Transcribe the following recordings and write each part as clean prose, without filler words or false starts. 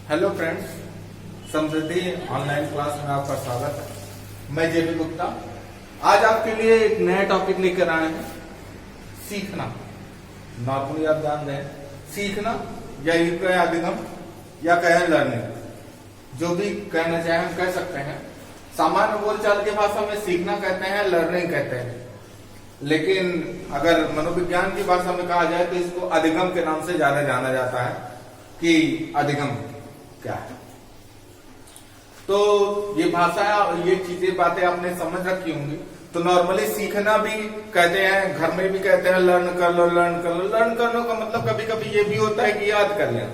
Hello friends, समृद्धि online class में आपका स्वागत है। मैं जेबी गुप्ता आज आपके लिए एक नया टॉपिक लेकर आए हैं, सीखना। नॉर्मली आप जान रहे हैं सीखना या अधिगम या कहें लर्निंग, जो भी कहना चाहे हम कह सकते हैं। सामान्य बोलचाल की भाषा में सीखना कहते हैं, लर्निंग कहते हैं, लेकिन अगर मनोविज्ञान की भाषा में कहा जाए तो इसको अधिगम के नाम से ज्यादा जाना जाता है कि अधिगम क्या है। तो ये भाषा, ये चीजें, बातें आपने समझ रखी होंगी। तो नॉर्मली सीखना भी कहते हैं, घर में भी कहते हैं लर्न कर लो, लर्न कर लो। लर्न करने का मतलब कभी कभी ये भी होता है कि याद कर लें,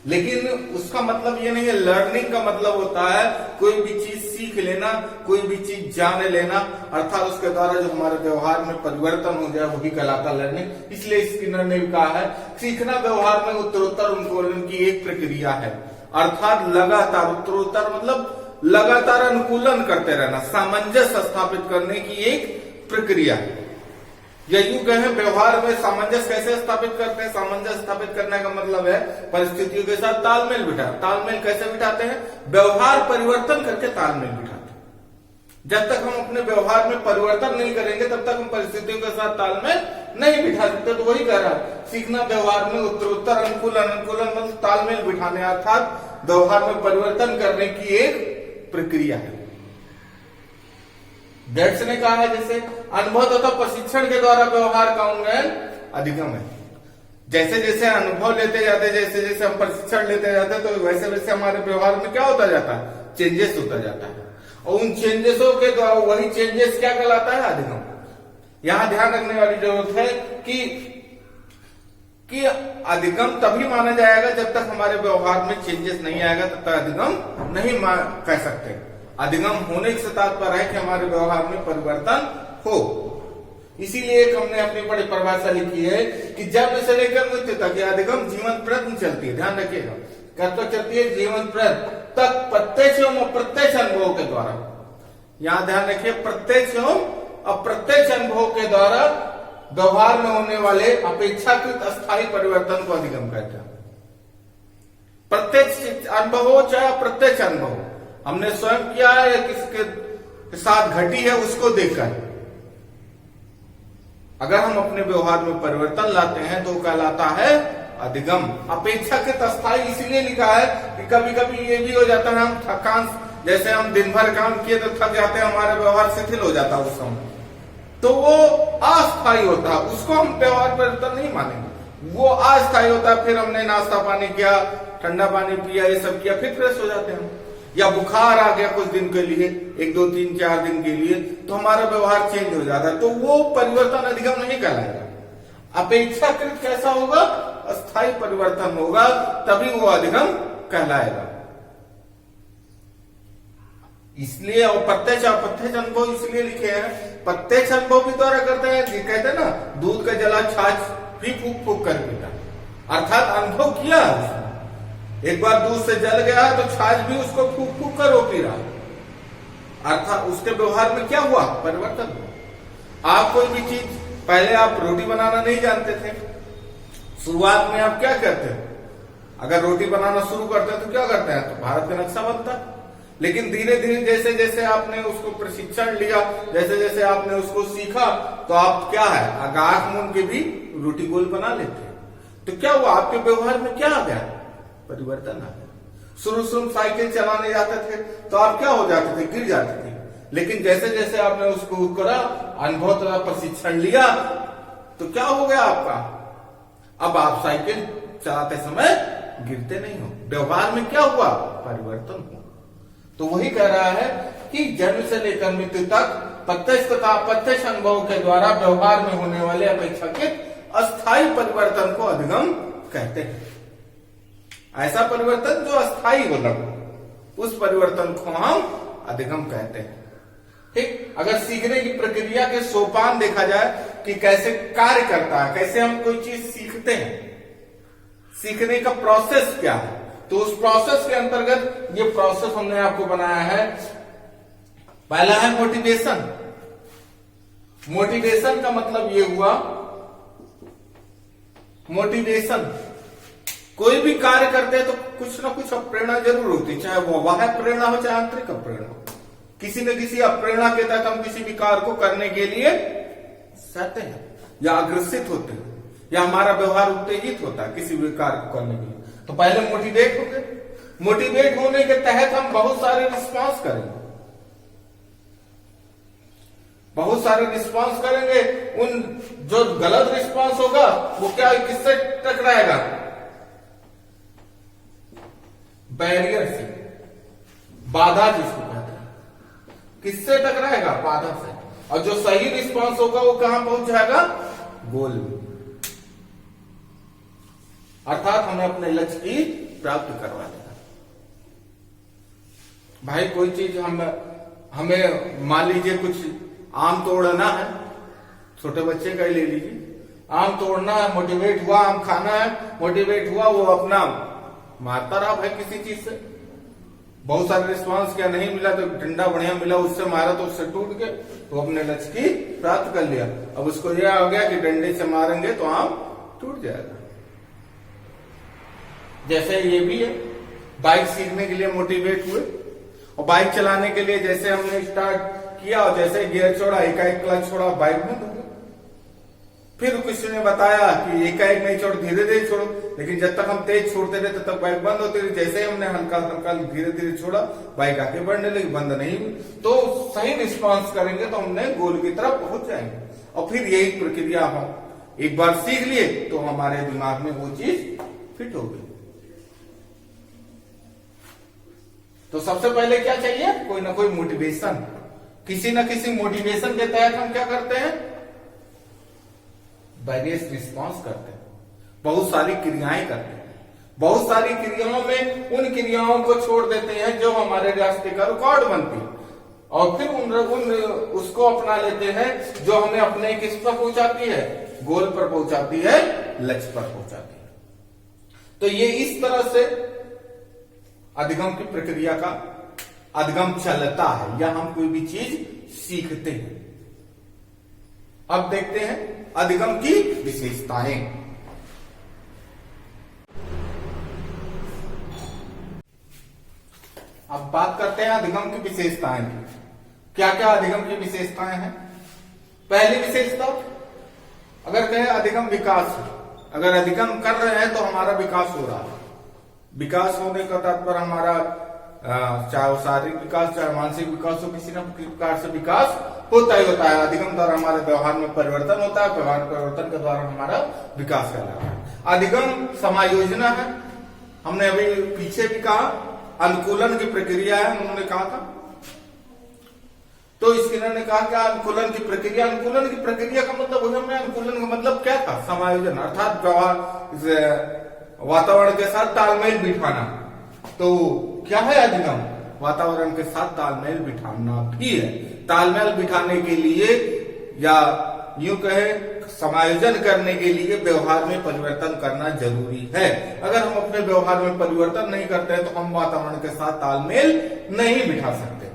लेकिन उसका मतलब ये नहीं है। लर्निंग का मतलब होता है कोई भी चीज सीख लेना, कोई भी चीज जान लेना, अर्थात उसके द्वारा जो हमारे व्यवहार में परिवर्तन हो जाए वही कहलाता लर्निंग। इसलिए स्किनर ने भी कहा है सीखना व्यवहार में उत्तरोत्तर अनुकूलन की एक प्रक्रिया है, अर्थात लगातार, उत्तरोत्तर मतलब लगातार अनुकूलन करते रहना, सामंजस्य स्थापित करने की एक प्रक्रिया है। या यूं कहें व्यवहार में सामंजस्य कैसे स्थापित करते हैं। सामंजस्य स्थापित करने का मतलब है परिस्थितियों के साथ तालमेल बिठा। तालमेल कैसे बिठाते हैं? व्यवहार परिवर्तन करके तालमेल बिठाते हैं। जब तक हम अपने व्यवहार में परिवर्तन नहीं करेंगे तब तक हम परिस्थितियों के साथ तालमेल नहीं बिठा सकते। तो वही कह रहा है सीखना व्यवहार में उत्तरोत्तर अनुकूलन, अनुकूलन मतलब तालमेल बिठाने, अर्थात व्यवहार में परिवर्तन करने की एक प्रक्रिया है। गेट्स ने कहा है जैसे अनुभव तथा प्रशिक्षण के द्वारा व्यवहार का उन्नयन अधिगम है। जैसे जैसे अनुभव लेते जाते, जैसे जैसे हम प्रशिक्षण लेते जाते, तो वैसे वैसे हमारे व्यवहार में क्या होता जाता है? चेंजेस होता जाता है। और उन चेंजेसों के द्वारा वही चेंजेस क्या कहलाता है? अधिगम। यहां ध्यान रखने वाली जरूरत है कि अधिगम तभी माना जाएगा जब तक हमारे व्यवहार में चेंजेस नहीं आएगा, तब तक अधिगम नहीं कह सकते। अधिगम होने से तात्पर्य है कि हमारे व्यवहार में परिवर्तन हो। इसीलिए एक हमने अपनी बड़ी परिभाषा लिखी है कि जन्म से लेकर मृत्यु तक यह अधिगम जीवन प्रयत्न चलती है। ध्यान रखिएगा, कब तक चलती है? जीवन प्रयत्न तक, प्रत्यक्ष एवं अप्रत्यक्ष अनुभव के द्वारा। यहां ध्यान रखिए, प्रत्यक्ष एवं अप्रत्यक्ष अनुभव के द्वारा व्यवहार में होने वाले अपेक्षाकृत अस्थायी परिवर्तन को अधिगम कहते हैं। प्रत्यक्ष अनुभव हो चाहे अप्रत्यक्ष अनुभव, हमने स्वयं किया है या किसी के साथ घटी है उसको देखकर, अगर हम अपने व्यवहार में परिवर्तन लाते हैं तो कहलाता है अधिगम। अपेक्षाकृत अस्थायी इसीलिए लिखा है कि कभी कभी ये भी हो जाता है हम थकान, जैसे हम दिन भर काम किए तो थक जाते हैं, हमारा व्यवहार शिथिल हो जाता है उस समय, तो वो अस्थायी होता है, उसको हम व्यवहार परिवर्तन नहीं मानेंगे। वो अस्थायी होता है। फिर हमने नाश्ता पानी किया, ठंडा पानी पिया, ये सब किया, फिर फ्रेश हो जाते हैं। या बुखार आ गया कुछ दिन के लिए, 1 2 3 4 दिन के लिए, तो हमारा व्यवहार चेंज हो जाता है, तो वो परिवर्तन अधिगम नहीं कहलाएगा। अपेक्षाकृत कैसा होगा? अस्थायी परिवर्तन होगा, तभी वो अधिगम कहलाएगा। इसलिए और प्रत्यक्ष अप्रत्यक्ष अनुभव इसलिए लिखे हैं, प्रत्यक्ष अनुभव भी द्वारा करते हैं, कहते हैं ना दूध का जला छाछ भी फूक फूक कर पीता, अर्थात अनुभव किया। एक बार दूध से जल गया तो छाछ भी उसको फूक फूक कर वो पी रहा, अर्थात उसके व्यवहार में क्या हुआ? परिवर्तन हुआ। आप कोई भी चीज, पहले आप रोटी बनाना नहीं जानते थे, शुरुआत में आप क्या करते हैं? अगर रोटी बनाना शुरू करते हैं तो क्या करते हैं? तो भारत का नक्शा बनता है। लेकिन धीरे धीरे जैसे जैसे आपने उसको प्रशिक्षण लिया, जैसे जैसे आपने उसको सीखा, तो आप क्या है, आगाह मूंद के भी रोटी गोल बना लेते हैं। तो क्या हुआ? आपके व्यवहार में क्या आ गया? परिवर्तन आ गया। शुरू शुरू साइकिल चलाने जाते थे तो आप क्या हो जाते थे? गिर जाते थे। लेकिन जैसे जैसे आपने उसको करा, अनुभव तथा प्रशिक्षण लिया, तो क्या हो गया आपका? अब आप साइकिल चलाते समय गिरते नहीं हो। व्यवहार में क्या हुआ? परिवर्तन हुआ। तो वही कह रहा है कि जन्म से लेकर मृत्यु तक प्रत्यक्ष तथा अप्रत्यक्ष अनुभव के द्वारा व्यवहार में होने वाले अपेक्षाकृत अस्थायी परिवर्तन को अधिगम कहते हैं। ऐसा परिवर्तन जो अस्थायी हो, उस परिवर्तन को हम अधिगम कहते हैं। ठीक, अगर सीखने की प्रक्रिया के सोपान देखा जाए कि कैसे कार्य करता है, कैसे हम कोई चीज सीखते हैं, सीखने का प्रोसेस क्या है, तो उस प्रोसेस के अंतर्गत ये प्रोसेस हमने आपको बनाया है। पहला है मोटिवेशन। मोटिवेशन का मतलब ये हुआ, मोटिवेशन कोई भी कार्य करते हैं तो कुछ ना कुछ अप्रेरणा जरूर होती है, चाहे वो बाह्य प्रेरणा हो चाहे आंतरिक अप्रेरणा हो। किसी न किसी अप्रेरणा के तहत हम किसी भी कार्य को करने के लिए सहते हैं या अग्रसित होते हैं या हमारा व्यवहार उत्तेजित होता है किसी भी कार्य को करने के लिए। तो पहले मोटिवेट होंगे, मोटिवेट होने के तहत हम बहुत सारे रिस्पॉन्स करेंगे, बहुत सारे रिस्पॉन्स करेंगे। उन जो गलत रिस्पॉन्स होगा वो क्या, किससे टकराएगा? बैरियर से, बाधा जिसको कहते हैं, किससे टकराएगा? बाधा से। और जो सही रिस्पॉन्स होगा वो कहां पहुंच जाएगा? गोल में, अर्थात हमें अपने लक्ष्य की प्राप्ति करवा देगा। भाई कोई चीज हमें मान लीजिए कुछ आम तोड़ना है, छोटे बच्चे का ही ले लीजिए, आम तोड़ना है, मोटिवेट हुआ, आम खाना है, मोटिवेट हुआ, वो अपना मारता रहा भाई किसी चीज से, बहुत सारे रिस्पांस क्या नहीं मिला तो डंडा बढ़िया मिला, उससे मारा तो उससे टूट गया, तो अपने लक्ष्य की प्राप्त कर लिया। अब उसको यह हो गया कि डंडे से मारेंगे तो आम टूट जाएगा। जैसे ये भी है, बाइक सीखने के लिए मोटिवेट हुए और बाइक चलाने के लिए जैसे हमने स्टार्ट किया और जैसे गियर छोड़ा, एकाएक क्लच छोड़ा, बाइक बंद हो गया। फिर किसी ने बताया कि एकाएक नहीं छोड़ो, धीरे धीरे छोड़ो, लेकिन जब तक हम तेज छोड़ते रहे तब तक बाइक बंद होती रही। जैसे हमने हल्का हल्का धीरे धीरे छोड़ा, बाइक आगे बढ़ने लगी, बंद नहीं हुई। तो सही रिस्पांस करेंगे तो हमने गोल की तरफ पहुंच जाएंगे। और फिर यही प्रक्रिया हम एक बार सीख लिए तो हमारे दिमाग में वो चीज फिट हो गई। तो सबसे पहले क्या चाहिए? कोई ना कोई मोटिवेशन, किसी न किसी मोटिवेशन के तहत हम क्या करते हैं? वेरियस रिस्पॉन्स करते हैं, बहुत सारी क्रियाएं करते हैं। बहुत सारी क्रियाओं में उन क्रियाओं को छोड़ देते हैं जो हमारे रास्ते का रुकावट बनती है, और फिर उन उसको अपना लेते हैं जो हमें अपने किस पर पहुंचाती है? गोल पर पहुंचाती है, लक्ष्य पर पहुंचाती है। तो ये इस तरह से अधिगम की प्रक्रिया का अधिगम चलता है, या हम कोई भी चीज सीखते हैं। अब देखते हैं अधिगम की विशेषताएं। अब बात करते हैं अधिगम की विशेषताएं की। क्या क्या अधिगम की विशेषताएं हैं? पहली विशेषता, अगर कहें अधिगम विकास है, अगर अधिगम कर रहे हैं तो हमारा विकास हो रहा है। विकास होने का तात्पर्य हमारा चाहे वो शारीरिक विकास चाहे मानसिक विकास हो, किसी न प्रकार से विकास होता ही होता है। अधिगम द्वारा हमारे व्यवहार में परिवर्तन होता है, व्यवहार परिवर्तन के द्वारा हमारा विकास कहलाता है। अधिगम समायोजना है, हमने अभी पीछे भी कहा, अनुकूलन की प्रक्रिया है, उन्होंने कहा था। तो स्किनर ने कहा क्या अनुकूलन की प्रक्रिया? अनुकूलन की प्रक्रिया का मतलब, अनुकूलन का मतलब क्या था? समायोजन, अर्थात व्यवहार वातावरण के साथ तालमेल बिठाना। तो क्या है अधिगम? वातावरण के साथ तालमेल बिठाना भी है। तालमेल बिठाने के लिए या यूं कहे समायोजन करने के लिए व्यवहार में परिवर्तन करना जरूरी है। अगर हम अपने व्यवहार में परिवर्तन नहीं करते हैं तो हम वातावरण के साथ तालमेल नहीं बिठा सकते।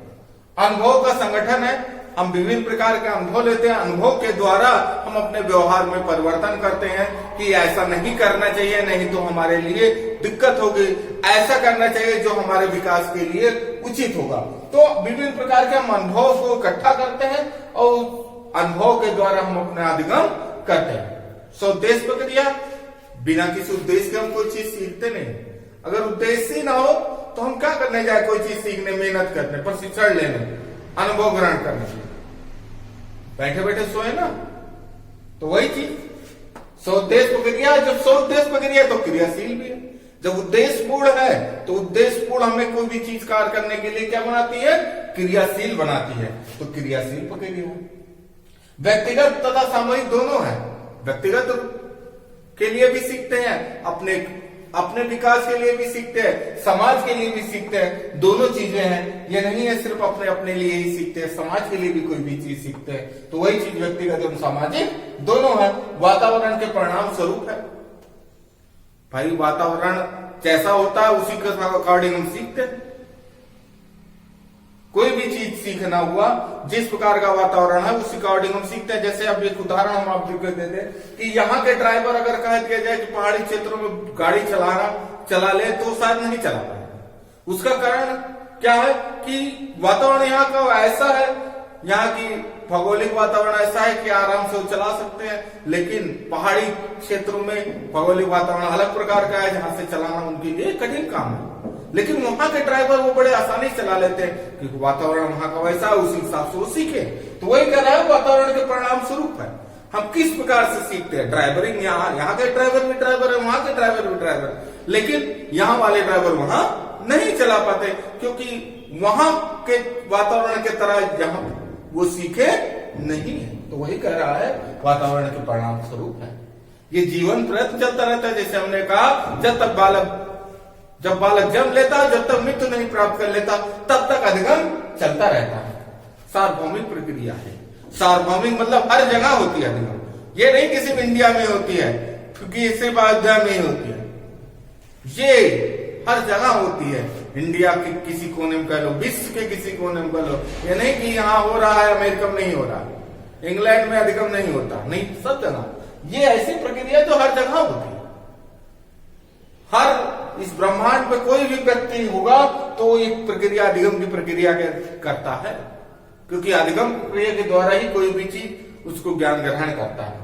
अनुभव का संगठन है, हम विभिन्न प्रकार के अनुभव लेते हैं, अनुभव के द्वारा हम अपने व्यवहार में परिवर्तन करते हैं कि ऐसा नहीं करना चाहिए, नहीं तो हमारे लिए दिक्कत होगी, ऐसा करना चाहिए जो हमारे विकास के लिए उचित होगा। तो विभिन्न प्रकार के हम अनुभव को इकट्ठा करते हैं और अनुभव के द्वारा हम अपना अधिगम करते हैं। स्वउद्देश्य प्रक्रिया, बिना किसी उद्देश्य के हम कोई चीज सीखते नहीं। अगर उद्देश्य ही ना हो तो हम क्या करने जाए? कोई चीज सीखने, मेहनत करने, प्रशिक्षण लेने, अनुभव ग्रहण करने के लिए बैठे बैठे सोए ना, तो वही चीज स्वउद्देश्य प्रक्रिया। जब स्वउद्देश्य प्रक्रिया तो क्रियाशील भी है। जब उद्देश्य पूर्ण है तो उद्देश्य पूर्ण हमें कोई भी चीज कार्य करने के लिए क्या बनाती है? क्रियाशील बनाती है। तो क्रियाशील प्रक्रिया है। व्यक्तिगत तथा सामूहिक दोनों है। व्यक्तिगत के लिए भी सीखते हैं, अपने विकास के लिए भी सीखते हैं, समाज के लिए भी सीखते हैं। दोनों चीजें हैं, ये नहीं है सिर्फ अपने अपने लिए ही सीखते हैं, समाज के लिए भी कोई भी चीज सीखते हैं। तो वही चीज व्यक्तिगत एवं सामाजिक दोनों है। वातावरण के परिणाम स्वरूप है। भाई वातावरण जैसा होता है उसी के अकॉर्डिंग हम सीखते हैं। कोई भी चीज सीखना हुआ, जिस प्रकार का वातावरण है उस अकॉर्डिंग हम सीखते हैं। जैसे अब एक उदाहरण हम आपको देते हैं कि यहाँ के ड्राइवर अगर कह दिया जाए कि पहाड़ी क्षेत्रों में गाड़ी चला ले तो शायद नहीं चला पाएगा। उसका कारण क्या है कि वातावरण यहाँ का ऐसा है, यहाँ की भौगोलिक वातावरण ऐसा है कि आराम से वो चला सकते हैं, लेकिन पहाड़ी क्षेत्रों में भौगोलिक वातावरण अलग प्रकार का है जहां से चलाना उनके लिए कठिन काम है। लेकिन वहां के ड्राइवर वो बड़े आसानी से चला लेते हैं क्योंकि वातावरण वहां का वैसा है, उसी हिसाब से वो सीखे। तो वही कह रहा है वातावरण के परिणाम स्वरूप है। हम किस प्रकार से सीखते हैं ड्राइवरिंग, यहाँ के ड्राइवर भी ड्राइवर है, वहां के ड्राइवर भी ड्राइवर, लेकिन यहाँ वाले ड्राइवर वहां नहीं चला पाते क्योंकि वहां के वातावरण के तरह यहाँ वो सीखे नहीं है। तो वही कह रहा है वातावरण के परिणाम स्वरूप है। ये जीवन प्रयत्न चलता रहता है। जैसे हमने कहा जब बालक जन्म लेता है, जब तक मृत्यु नहीं प्राप्त कर लेता तब तक अधिगम चलता रहता है। सार्वभौमिक प्रक्रिया है। सार्वभौमिक मतलब हर जगह होती है अधिगम। ये नहीं कि सिर्फ इंडिया में होती है, क्योंकि सिर्फ अयोध्या में ही होती है, ये हर जगह होती है। इंडिया के किसी कोने में कह लो, विश्व के किसी कोने में कह लो। ये नहीं कि यहाँ हो रहा है अमेरिका में नहीं हो रहा, इंग्लैंड में अधिगम नहीं होता, नहीं, सब जगह ये ऐसी प्रक्रिया जो हर जगह होती है। हर इस ब्रह्मांड में कोई भी व्यक्ति होगा तो एक प्रक्रिया अधिगम की प्रक्रिया करता है, क्योंकि अधिगम प्रक्रिया के द्वारा ही कोई भी चीज उसको ज्ञान ग्रहण करता है,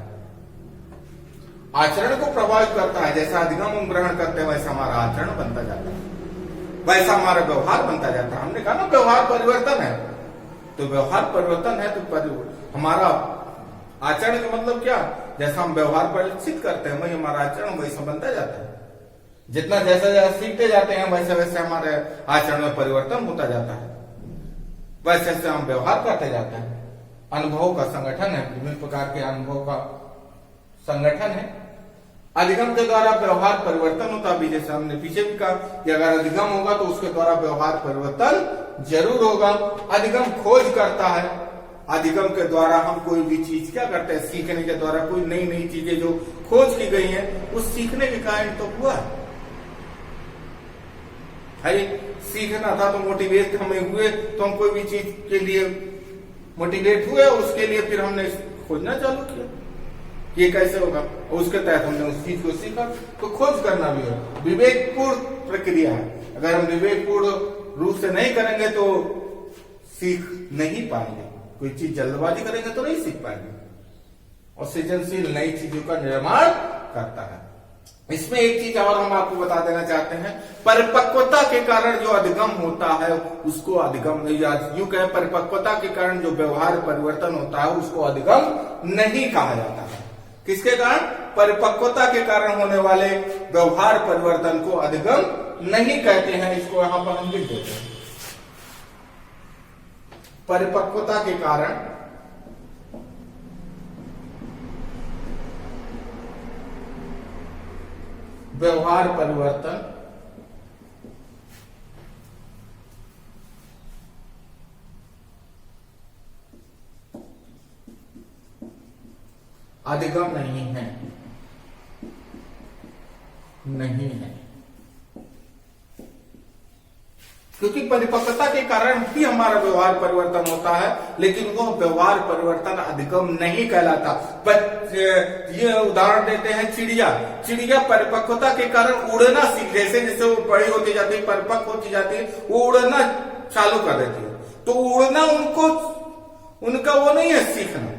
आचरण को प्रभावित करता है। जैसा अधिगम हम ग्रहण करते हैं वैसा हमारा आचरण बनता जाता है, वैसा हमारा व्यवहार बनता जाता है। हमने कहा ना व्यवहार परिवर्तन है, तो व्यवहार परिवर्तन है तो हमारा आचरण का मतलब क्या, जैसा हम व्यवहार परिलक्षित करते हैं वही हमारा आचरण वैसा बनता जाता है। जितना जैसा जैसा सीखते जाते हैं वैसे वैसे हमारे आचरण में परिवर्तन होता जाता है, वैसे वैसे हम व्यवहार करते जाते हैं। अनुभव का संगठन है, विभिन्न प्रकार के अनुभव का संगठन है। अधिगम के द्वारा व्यवहार परिवर्तन होता भी, जैसे हमने पीछे भी कहा कि अगर अधिगम होगा तो उसके द्वारा व्यवहार परिवर्तन जरूर होगा। अधिगम खोज करता है। अधिगम के द्वारा हम कोई भी चीज क्या करते हैं, सीखने के द्वारा कोई नई नई चीजें जो खोज की गई हैं उस सीखने के कारण तो हुआ है। सीखना था तो मोटिवेट हमें हुए, तो हम कोई भी चीज के लिए मोटिवेट हुए, उसके लिए फिर हमने खोजना चालू किया ये कैसे होगा, और उसके तहत हमने उस चीज को सीखा। तो खोज करना भी है, विवेकपूर्ण प्रक्रिया है। अगर हम विवेकपूर्ण रूप से नहीं करेंगे तो सीख नहीं पाएंगे। कोई चीज जल्दबाजी करेंगे तो नहीं सीख पाएंगे, और सृजनशील नई चीजों का निर्माण करता है। इसमें एक चीज और हम आपको बता देना चाहते हैं, परिपक्वता के कारण जो अधिगम होता है उसको अधिगम नहीं, यूं कहें परिपक्वता के कारण जो व्यवहार परिवर्तन होता है उसको अधिगम नहीं कहा जाता है। किसके कारण, परिपक्वता के कारण होने वाले व्यवहार परिवर्तन को अधिगम नहीं कहते हैं। इसको यहां पर हम लिख देते हैं, परिपक्वता के कारण व्यवहार परिवर्तन अधिगम नहीं है, नहीं है, क्योंकि परिपक्वता के कारण भी हमारा व्यवहार परिवर्तन होता है, लेकिन वह व्यवहार परिवर्तन अधिगम नहीं कहलाता। ये उदाहरण देते हैं चिड़िया परिपक्वता के कारण उड़ना सीख, जैसे जैसे वो बड़ी होती जाती है, परिपक्व होती जाती है, वो उड़ना चालू कर देती है। तो उड़ना उनका वो नहीं है सीखना,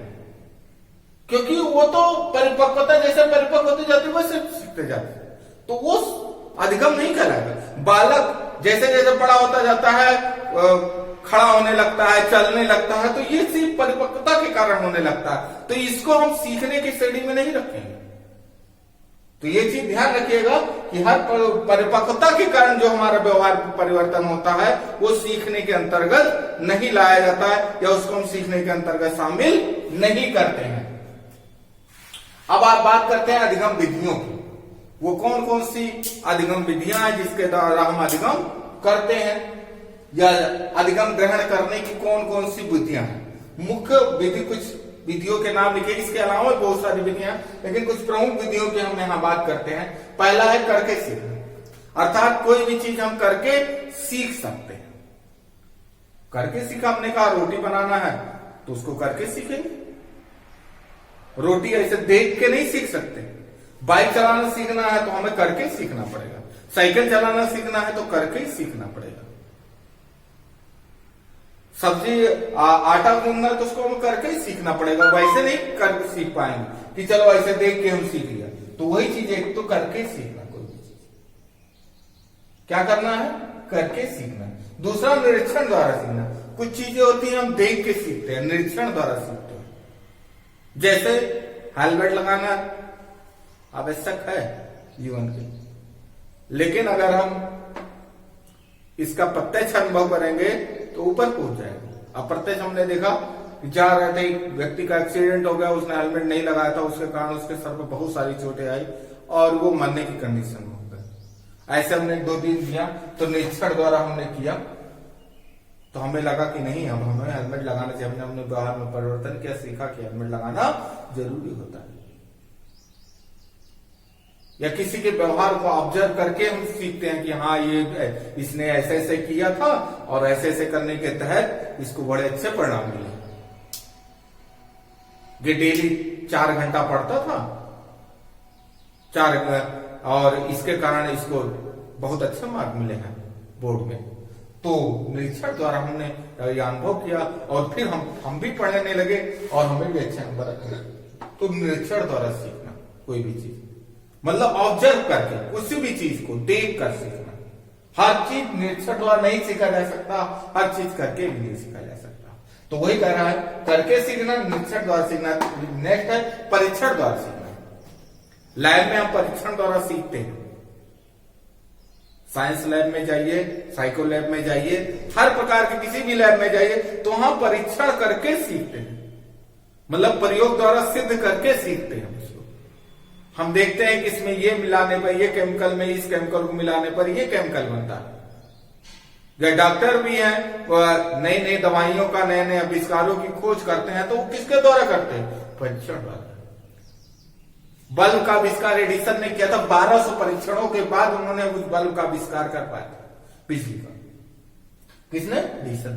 क्योंकि वो तो परिपक्वता जैसे परिपक्व होती जाती है वैसे सीखते जाते हैं, तो वो अधिगम नहीं कहलाएगा। बालक जैसे जैसे बड़ा होता जाता है, खड़ा होने लगता है, चलने लगता है, तो ये सिर्फ परिपक्वता के कारण होने लगता है, तो इसको हम सीखने की श्रेणी में नहीं रखेंगे। तो ये चीज ध्यान रखिएगा कि हर परिपक्वता के कारण जो हमारा व्यवहार परिवर्तन होता है वो सीखने के अंतर्गत नहीं लाया जाता है, या उसको हम सीखने के अंतर्गत शामिल नहीं करते हैं। अब आप बात करते हैं अधिगम विधियों की। वो कौन कौन सी अधिगम विधियां हैं जिसके द्वारा हम अधिगम करते हैं, या अधिगम ग्रहण करने की कौन कौन सी विधियां हैं। मुख्य विधि, कुछ विधियों के नाम लिखे, इसके अलावा बहुत सारी विधियां, लेकिन कुछ प्रमुख विधियों की हम यहां बात करते हैं। पहला है करके सीखना, अर्थात कोई भी चीज हम करके सीख सकते हैं। करके सीखा। हमने कहा रोटी बनाना है तो उसको करके सीखेंगे। रोटी ऐसे देख के नहीं सीख सकते। बाइक चलाना सीखना है तो हमें करके सीखना पड़ेगा। साइकिल चलाना सीखना है तो करके ही सीखना पड़ेगा। सब्जी आटा गूंदना है तो उसको हमें करके ही सीखना पड़ेगा। वैसे नहीं करके सीख पाएंगे कि चलो ऐसे देख के हम सीख लिया। तो वही चीज एक तो करके सीखना, कोई भी चीज क्या करना है, करके सीखना। दूसरा निरीक्षण द्वारा सीखना। कुछ चीजें होती हैं हम देख के सीखते हैं, निरीक्षण द्वारा सीखते हैं। जैसे हेलमेट लगाना आवश्यक है जीवन के, लेकिन अगर हम इसका प्रत्यक्ष अनुभव करेंगे तो ऊपर पहुंच जाएंगे। अप्रत्यक्ष हमने देखा जा रहे थे, व्यक्ति का एक्सीडेंट हो गया, उसने हेलमेट नहीं लगाया था, उसके कारण उसके सर पर बहुत सारी चोटें आई और वो मरने की कंडीशन में हो गए। ऐसे हमने 2 दिन किया तो निरीक्षण द्वारा हमने किया तो हमें लगा कि नहीं, अब हमें हेलमेट लगाना चाहिए। हमने व्यवहार में परिवर्तन किया, सीखा कि हेलमेट लगाना जरूरी होता है। या किसी के व्यवहार को ऑब्जर्व करके हम सीखते हैं कि हाँ ये इसने ऐसे ऐसे किया था और ऐसे ऐसे करने के तहत इसको बड़े अच्छे परिणाम मिले। ये डेली 4 घंटा पढ़ता था 4 और इसके कारण इसको बहुत अच्छे मार्क मिले हैं बोर्ड में। तो निरीक्षण द्वारा हमने यह अनुभव किया और फिर हम भी पढ़ने लगे और हमें भी अच्छे नंबर आए। तो निरीक्षण द्वारा सीखना कोई भी चीज, मतलब ऑब्जर्व करके किसी भी चीज को देख कर सीखना। हर चीज निरीक्षण द्वारा नहीं सीखा जा सकता, हर चीज करके भी नहीं सीखा जा सकता। तो वही कह रहा है, करके सीखना, निरीक्षण द्वारा सीखना। नेक्स्ट है परीक्षण द्वारा सीखना। लैब में हम परीक्षण द्वारा सीखते हैं। साइंस लैब में जाइए, साइको लैब में जाइए, हर प्रकार के किसी भी लैब में जाइए तो हम परीक्षण करके सीखते हैं। मतलब प्रयोग द्वारा सिद्ध करके सीखते हैं उसको। हम देखते हैं कि इसमें ये मिलाने पर, ये केमिकल में इस केमिकल को मिलाने पर ये केमिकल बनता है। जो डॉक्टर भी हैं, नई नई दवाइयों का, नए नए आविष्कारों की खोज करते हैं तो वो किसके द्वारा करते हैं, परीक्षण द्वारा। बल्ब का आविष्कार एडिसन ने किया था, 1200 परीक्षणों के बाद उन्होंने उस बल्ब का आविष्कार कर पाया बिजली का। किसने, एडिसन।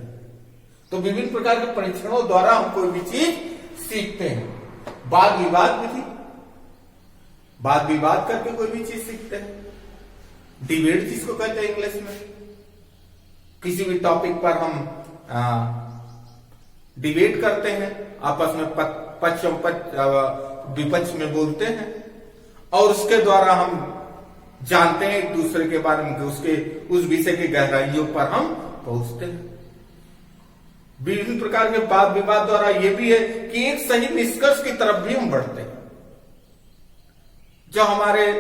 तो विभिन्न प्रकार के परीक्षणों द्वारा हम कोई भी चीज सीखते हैं। वाद विवाद विधि, वाद विवाद करके कोई भी चीज सीखते हैं। डिबेट जिसको कहते हैं इंग्लिश में। किसी भी टॉपिक पर हम डिबेट करते हैं, आपस में पक्ष विपक्ष में बोलते हैं और उसके द्वारा हम जानते हैं एक दूसरे के बारे में, उसके उस विषय की गहराइयों पर हम पहुंचते हैं। विभिन्न प्रकार के वाद विवाद द्वारा यह भी है कि एक सही निष्कर्ष की तरफ भी हम बढ़ते हैं। जो हमारे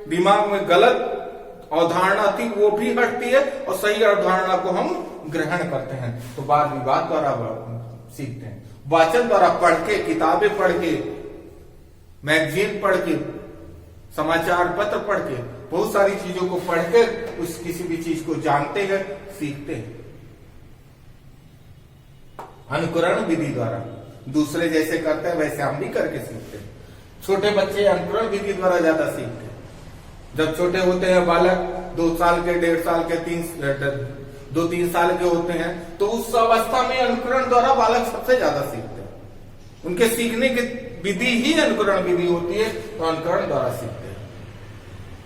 दिमाग में गलत अवधारणा थी वो भी हटती है और सही अवधारणा को हम ग्रहण करते हैं। तो वाद विवाद द्वारा सीखते हैं। वाचन द्वारा पढ़ के, किताबें पढ़ के, मैगजीन पढ़ के, समाचार पत्र पढ़ के, बहुत सारी चीजों को पढ़ के उस किसी भी चीज को जानते हैं, सीखते हैं। अनुकरण विधि द्वारा दूसरे जैसे करते हैं वैसे हम भी करके सीखते हैं। छोटे बच्चे अनुकरण विधि द्वारा ज्यादा सीखते हैं। जब छोटे होते हैं बालक, 2 साल के, 1.5 साल के, 2-3 साल के होते हैं तो उस अवस्था में अनुकरण द्वारा बालक सबसे ज्यादा सीखते हैं। उनके सीखने की विधि ही अनुकरण विधि होती है, तो अनुकरण द्वारा सीखते हैं।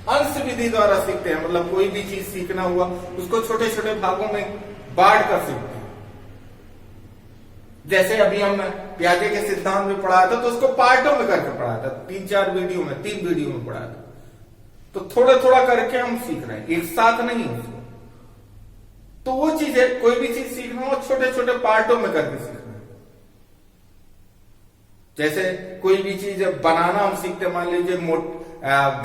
अंश विधि द्वारा सीखते हैं, मतलब कोई भी चीज सीखना हुआ उसको छोटे छोटे भागों में बांट कर सीखते हैं। जैसे अभी हम प्याजे के सिद्धांत में पढ़ाया था तो उसको पार्टों में करके पढ़ाया था, 3-4 वीडियो में, 3 वीडियो में पढ़ाया था। तो थोड़ा थोड़ा करके हम सीख रहे हैं, एक साथ नहीं उसको। तो वो चीज है, कोई भी चीज सीखना हो छोटे छोटे पार्टों में करके सीखना। जैसे कोई भी चीज बनाना हम सीखते, मान लीजिए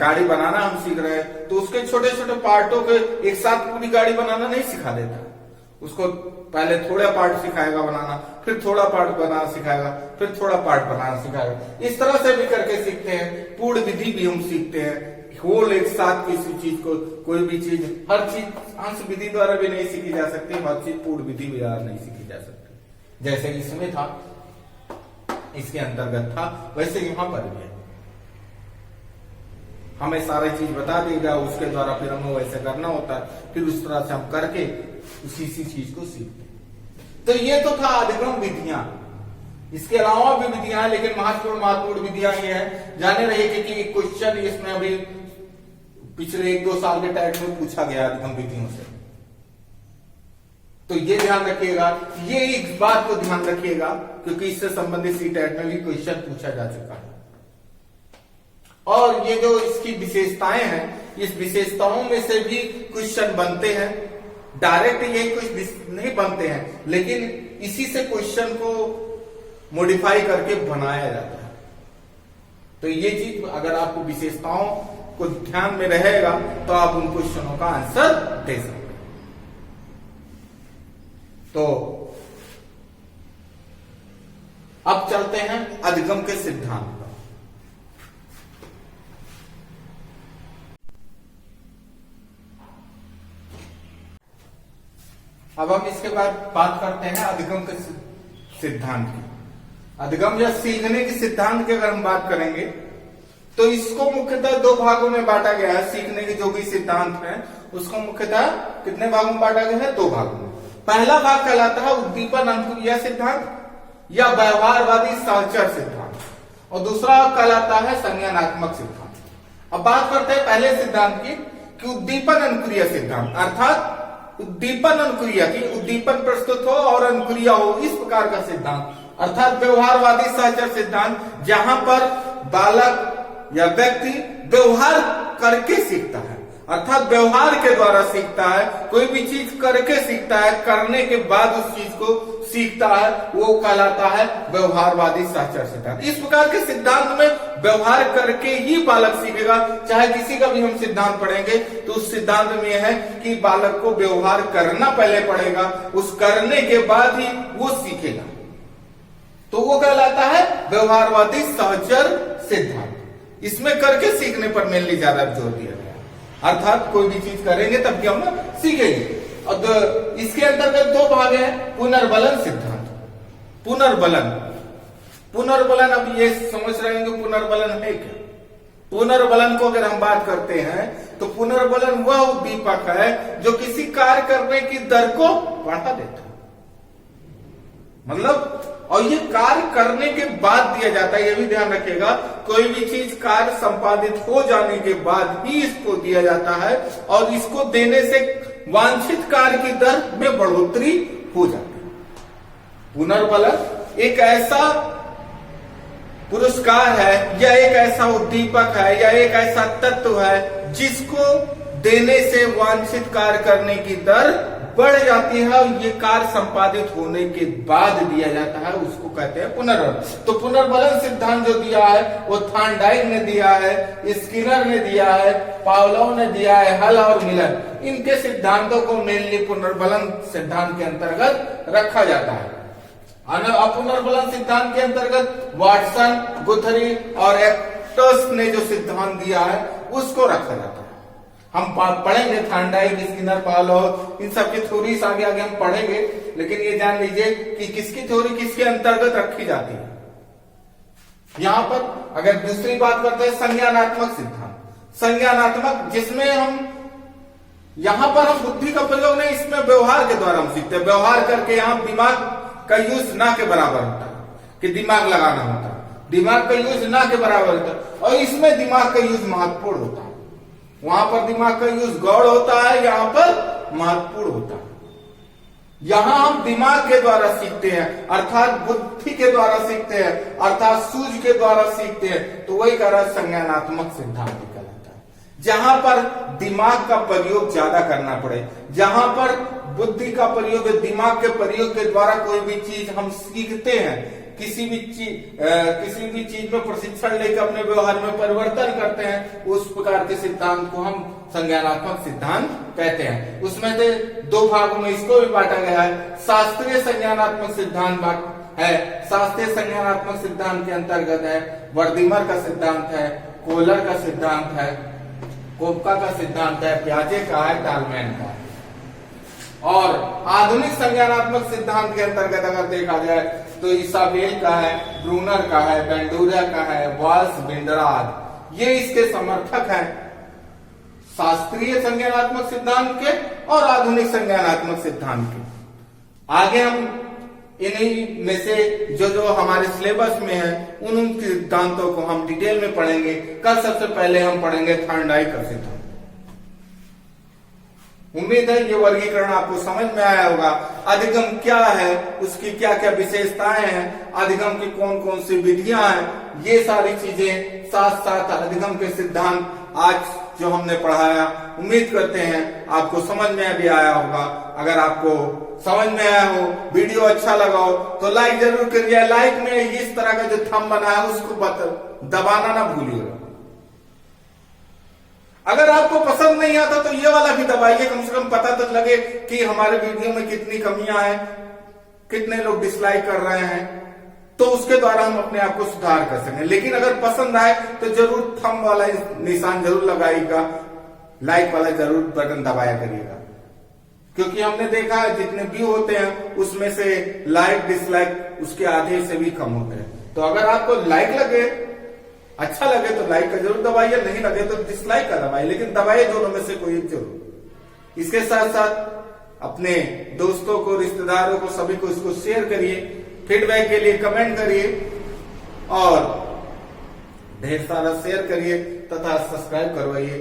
गाड़ी बनाना हम सीख रहे हैं तो उसके छोटे छोटे पार्टों के एक साथ पूरी गाड़ी बनाना नहीं सिखा देता। उसको पहले थोड़ा पार्ट सिखाएगा बनाना, फिर थोड़ा पार्ट बनाना सिखाएगा, फिर थोड़ा पार्ट बनाना सिखाएगा। इस तरह से भी करके सीखते हैं। पूर्ण विधि भी हम सीखते हैं, होल एक साथ किसी चीज को, कोई भी चीज, हर चीज अंश विधि द्वारा भी नहीं सीखी जा सकती, हर चीज पूर्ण विधि द्वारा नहीं सीखी जा सकती। जैसे इसमें था, इसके अंतर्गत था, वैसे यहां पर भी है। हमें सारी चीज बता देगा, उसके द्वारा फिर हमें वैसे करना होता है, फिर उस तरह से हम करके उसी चीज को सीखते हैं। तो ये तो था अधिगम विधियां। इसके अलावा भी विधियां हैं, लेकिन महत्वपूर्ण विधियां ये है। जाने रहिए कि क्वेश्चन इसमें अभी पिछले 1-2 साल के टैग में पूछा गया अधिगम विधियों से, तो ये ध्यान रखिएगा, ये एक बात को ध्यान रखिएगा, क्योंकि इससे संबंधित सीटेट में भी क्वेश्चन पूछा जा चुका है। और ये जो इसकी विशेषताएं हैं, इस विशेषताओं में से भी क्वेश्चन बनते हैं। डायरेक्ट ये कुछ नहीं बनते हैं, लेकिन इसी से क्वेश्चन को मॉडिफाई करके बनाया जाता है। तो ये चीज अगर आपको विशेषताओं को ध्यान में रहेगा तो आप उन क्वेश्चनों का आंसर दे सकते हैं। तो अब चलते हैं अधिगम के सिद्धांत पर। अब हम इसके बाद बात करते हैं अधिगम के सिद्धांत की। अधिगम या सीखने के सिद्धांत की अगर हम बात करेंगे तो इसको मुख्यतः 2 भागों में बांटा गया है। सीखने के जो भी सिद्धांत है उसको मुख्यतः कितने भागों में बांटा गया है? 2 भागों में। पहला भाग कहलाता है उद्दीपन अनुक्रिया सिद्धांत या व्यवहारवादी सहचर सिद्धांत, और दूसरा कहलाता है संज्ञानात्मक सिद्धांत। अब बात करते हैं पहले सिद्धांत की कि उद्दीपन अनुक्रिया सिद्धांत, अर्थात उद्दीपन अनुक्रिया की उद्दीपन प्रस्तुत हो और अनुक्रिया हो, इस प्रकार का सिद्धांत, अर्थात व्यवहारवादी सहचर सिद्धांत, जहां पर बालक या व्यक्ति व्यवहार करके सीखता है, अर्थात व्यवहार के द्वारा सीखता है। कोई भी चीज करके सीखता है, करने के बाद उस चीज को सीखता है, वो कहलाता है व्यवहारवादी सहचर सिद्धांत। इस प्रकार के सिद्धांत में व्यवहार करके ही बालक सीखेगा। चाहे किसी का भी हम सिद्धांत पढ़ेंगे तो उस सिद्धांत में यह है कि बालक को व्यवहार करना पहले पड़ेगा, उस करने के बाद ही वो सीखेगा, तो वो कहलाता है व्यवहारवादी सहचर सिद्धांत। इसमें करके सीखने पर मेनली ज्यादा जोर दिया गया, अर्थात कोई भी चीज करेंगे तब हम सीखेंगे। और इसके अंतर्गत 2 भाग हैं। पुनर्बलन सिद्धांत, पुनर्बलन अब ये समझ रहे हैं कि पुनर्बलन है क्या। पुनर्बलन को अगर हम बात करते हैं तो पुनर्बलन वह उद्दीपक है जो किसी कार्य करने की दर को बढ़ा देता है, मतलब, और ये कार्य करने के बाद दिया जाता है। ये भी ध्यान रखिएगा, कोई भी चीज कार्य संपादित हो जाने के बाद ही इसको दिया जाता है, और इसको देने से वांछित कार्य की दर में बढ़ोतरी हो जाती है। पुनर्बलन एक ऐसा पुरस्कार है या एक ऐसा उद्दीपक है या एक ऐसा तत्व है जिसको देने से वांछित कार्य करने की दर बढ़ जाती है, और ये कार्य संपादित होने के बाद दिया जाता है, उसको कहते हैं पुनर्बलन। तो पुनर्बलन सिद्धांत जो दिया है वो थॉर्नडाइक ने दिया है, स्किनर ने दिया है, पावलोव ने दिया है, हल और मिलर, इनके सिद्धांतों को मेनली पुनर्बलन सिद्धांत के अंतर्गत रखा जाता है। पुनर्बलन सिद्धांत के अंतर्गत वाटसन, गुथरी और एक्टर्स ने जो सिद्धांत दिया है उसको रखा जाता है। हम पढ़ेंगे थॉर्नडाइक, स्किनर, पावलोव, इन सब की थ्योरीज आगे हम पढ़ेंगे, लेकिन ये जान लीजिए कि किसकी थ्योरी किसके अंतर्गत रखी जाती है। यहां पर अगर दूसरी बात करते हैं संज्ञानात्मक सिद्धांत, संज्ञानात्मक, जिसमें हम यहां पर हम बुद्धि का प्रयोग नहीं, इसमें व्यवहार के द्वारा हम सीखते हैं। व्यवहार करके यहां दिमाग का यूज ना के बराबर होता है कि दिमाग लगाना होता है, दिमाग का यूज ना के बराबर होता है, और इसमें दिमाग का यूज महत्वपूर्ण होता है। वहां पर दिमाग का यूज गौड़ होता है, यहां पर महत्वपूर्ण होता है। यहां हम दिमाग के द्वारा सीखते हैं, अर्थात बुद्धि के द्वारा सीखते हैं, अर्थात सूझ के द्वारा सीखते हैं, तो वही कह रहा संज्ञानात्मक सिद्धांत कहलाता है। जहां पर दिमाग का प्रयोग ज्यादा करना पड़े, जहां पर बुद्धि का प्रयोग, दिमाग के प्रयोग के द्वारा कोई भी चीज हम सीखते हैं, किसी भी चीज में प्रशिक्षण लेकर अपने व्यवहार में परिवर्तन करते हैं, उस प्रकार के सिद्धांत को हम संज्ञानात्मक सिद्धांत कहते हैं। उसमें से 2 भागों में इसको भी बांटा गया है। शास्त्रीय संज्ञानात्मक सिद्धांत है, शास्त्रीय संज्ञानात्मक सिद्धांत के अंतर्गत है वर्दीमर का सिद्धांत है, कोहलर का सिद्धांत है, कोपका का सिद्धांत है, प्याजे का है, टालमैन का है। और आधुनिक संज्ञानात्मक सिद्धांत के अंतर्गत अगर देखा जाए तो इसाबेल का है, ब्रूनर का है, बेंडूरा का है, वाल्स, बिंडराद, ये इसके समर्थक हैं, शास्त्रीय संज्ञानात्मक सिद्धांत के और आधुनिक संज्ञानात्मक सिद्धांत के। आगे हम इन्हीं में से जो जो हमारे सिलेबस में है उन सिद्धांतों को हम डिटेल में पढ़ेंगे। कल सबसे पहले हम पढ़ेंगे थर्ड आई का सिद्धांत। उम्मीद है ये वर्गीकरण आपको समझ में आया होगा। अधिगम क्या है, उसकी क्या क्या विशेषताएं हैं, अधिगम की कौन कौन सी विधियां हैं, ये सारी चीजें, साथ साथ अधिगम के सिद्धांत आज जो हमने पढ़ाया, उम्मीद करते हैं आपको समझ में भी आया होगा। अगर आपको समझ में आया हो, वीडियो अच्छा लगा हो तो लाइक जरूर करिए। लाइक में इस तरह का जो थंब बना है उसको दबाना ना भूलिएगा। अगर आपको पसंद नहीं आता तो ये वाला भी दबाइए, कम से कम पता तो लगे कि हमारे वीडियो में कितनी कमियां हैं, कितने लोग डिसलाइक कर रहे हैं, तो उसके द्वारा हम अपने आप को सुधार कर सकें। लेकिन अगर पसंद आए तो जरूर थंब वाला निशान जरूर लगाइएगा, लाइक वाला जरूर बटन दबाया करिएगा, क्योंकि हमने देखा है जितने व्यू होते हैं उसमें से लाइक डिसलाइक उसके आधे से भी कम होते हैं। तो अगर आपको लाइक लगे, अच्छा लगे तो लाइक का जरूर दबाइए, नहीं लगे तो डिसलाइक का दबाइए, लेकिन दबाइए दोनों में से कोई एक जरूर। इसके साथ साथ अपने दोस्तों को, रिश्तेदारों को, सभी को इसको शेयर करिए, फीडबैक के लिए कमेंट करिए और ढेर सारा शेयर करिए तथा सब्सक्राइब करवाइए,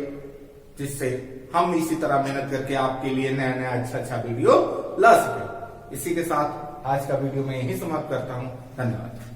जिससे हम इसी तरह मेहनत करके आपके लिए नया नया अच्छा वीडियो ला सके। इसी के साथ आज का वीडियो मैं यही समाप्त करता हूं। धन्यवाद।